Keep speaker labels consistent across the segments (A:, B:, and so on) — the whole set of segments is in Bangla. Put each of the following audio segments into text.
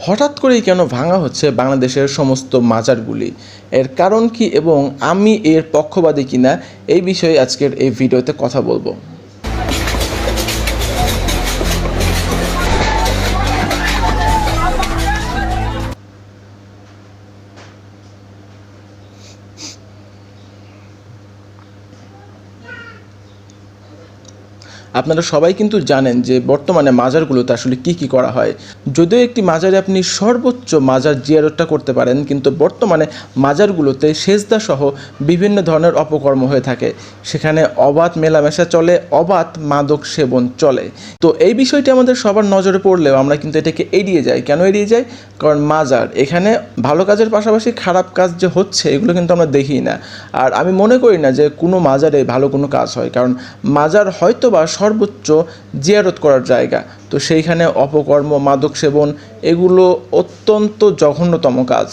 A: হঠাৎ করেই কেন ভাঙা হচ্ছে বাংলাদেশের সমস্ত মাজারগুলি, এর কারণ কি এবং আমি এর পক্ষপাতী কিনা এই বিষয়ে আজকের এই ভিডিওতে কথা বলবো। আপনারা সবাই কিন্তু জানেন যে বর্তমানে মাজারগুলোতে আসলে কি করা হয়। যদিও একটি মাজারে আপনি সর্বোচ্চ মাজার জিয়ারতটা করতে পারেন, কিন্তু বর্তমানে মাজারগুলোতে সেজদা সহ বিভিন্ন ধরনের অপকর্ম হয়ে থাকে। সেখানে অবাধ মেলামেশা চলে, অবাধ মাদক সেবন চলে। তো এই বিষয়টি আমাদের সবার নজরে পড়লেও আমরা কিন্তু এটাকে এড়িয়ে যাই। কেন এড়িয়ে যাই? কারণ মাজার, এখানে ভালো কাজের পাশাপাশি খারাপ কাজ যে হচ্ছে এগুলো কিন্তু আমরা দেখি না। আর আমি মনে করি না যে কোনো মাজারে ভালো কোনো কাজ হয়, কারণ মাজার হয়তো বা সর্বোচ্চ জিয়ারত করার জায়গা, তো সেইখানে অপকর্ম, মাদক সেবন এগুলো অত্যন্ত জঘন্যতম কাজ।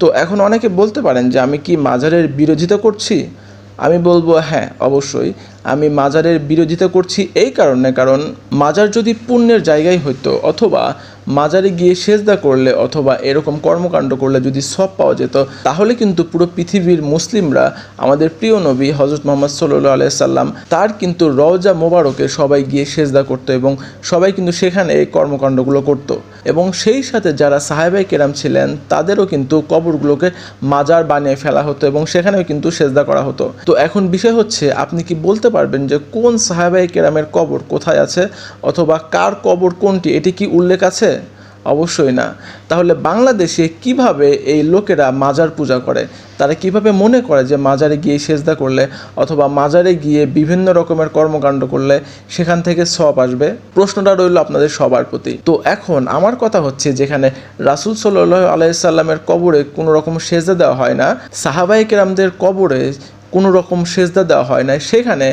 A: তো এখন অনেকে বলতে পারেন যে আমি কি মাজারের বিরোধিতা করছি? আমি বলবো হ্যাঁ, অবশ্যই আমি মাজারের বিরোধিতা করছি এই কারণে, কারণ মাজার যদি পুণ্যের জায়গায় হইতো, অথবা মাজারে গিয়ে সেজদা করলে অথবা এরকম কর্মকাণ্ড করলে যদি সওয়াব পাওয়া যেত, তাহলে কিন্তু পুরো পৃথিবীর মুসলিমরা আমাদের প্রিয় নবী হযরত মুহাম্মদ সাল্লাল্লাহু আলাইহি সাল্লাম তার কিন্তু রওজা মোবারকে সবাই গিয়ে সেজদা করতো এবং সবাই কিন্তু সেখানে এই কর্মকাণ্ডগুলো করতো। এবং সেই সাথে যারা সাহাবায়ে কেরাম ছিলেন তাদেরও কিন্তু কবরগুলোকে মাজার বানিয়ে ফেলা হতো এবং সেখানেও কিন্তু সেজদা করা হতো। তো এখন বিষয় হচ্ছে, আপনি কি বলতে পারবেন যে কোন সাহাবায়ে কেরামের কবর কোথায় আছে, অথবা কার কবর কোনটি, এটি কি উল্লেখ আছে? অবশ্যই না। তাহলে বাংলাদেশে কিভাবে এই লোকেরা মাজার পূজা করে? তারা কিভাবে মনে করে যে মাজারে গিয়ে সেজদা করলে অথবা মাজারে গিয়ে বিভিন্ন রকমের কর্মকাণ্ড করলে সেখান থেকে সওয়াব আসবে? প্রশ্নটা রইল আপনাদের সবার প্রতি। তো এখন আমার কথা হচ্ছে, যেখানে রাসূল সাল্লাল্লাহু আলাইহি সাল্লামের কবরে কোনো রকম সেজদা দেওয়া হয় না, সাহাবায়ে কেরামদের কবরে কোনো রকম সেজদা দেওয়া হয় না, সেখানে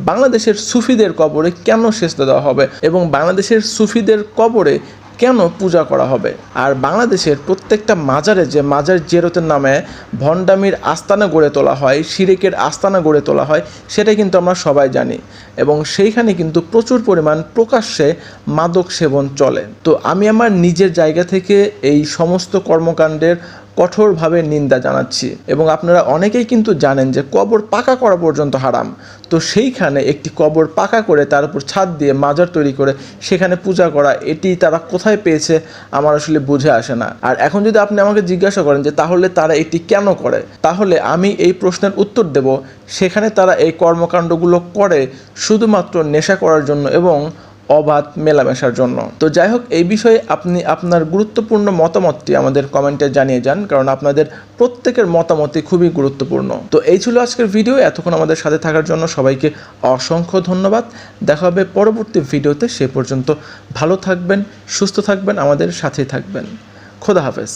A: বাংলাদেশের সুফিদের কবরে কেন সেজদা দেওয়া হবে এবং বাংলাদেশের সুফিদের কবরে কেন পূজা করা হবে? আর বাংলাদেশের প্রত্যেকটা মাজারে যে মাজার জিয়ারতের নামে ভণ্ডামির আস্তানা গড়ে তোলা হয়, শিরকের আস্তানা গড়ে তোলা হয়, সেটা কিন্তু আমরা সবাই জানি। এবং সেইখানে কিন্তু প্রচুর পরিমাণ প্রকাশ্যে মাদক সেবন চলে। তো আমি আমার নিজের জায়গা থেকে এই সমস্ত কর্মকাণ্ডের কঠোরভাবে নিন্দা জানাচ্ছি। এবং আপনারা অনেকেই কিন্তু জানেন যে কবর পাকা করা পর্যন্ত হারাম। তো সেইখানে একটি কবর পাকা করে তার উপর ছাদ দিয়ে মাজার তৈরি করে সেখানে পূজা করা, এটি তারা কোথায় পেয়েছে আমার আসলে বুঝে আসে না। আর এখন যদি আপনি আমাকে জিজ্ঞাসা করেন যে তাহলে তারা এটি কেন করে, তাহলে আমি এই প্রশ্নের উত্তর দেব, সেখানে তারা এই কর্মকাণ্ডগুলো করে শুধুমাত্র নেশা করার জন্য এবং অবাধ মেলামেশার জন্য। তো যাই হোক, এই বিষয়ে আপনি আপনার গুরুত্বপূর্ণ মতামতটি আমাদের কমেন্টে জানিয়ে যান, কারণ আপনাদের প্রত্যেকের মতামতই খুবই গুরুত্বপূর্ণ। তো এই ছিল আজকের ভিডিও। এতক্ষণ আমাদের সাথে থাকার জন্য সবাইকে অসংখ্য ধন্যবাদ। দেখা হবে পরবর্তী ভিডিওতে। সে পর্যন্ত ভালো থাকবেন, সুস্থ থাকবেন, আমাদের সাথেই থাকবেন। খোদা হাফেজ।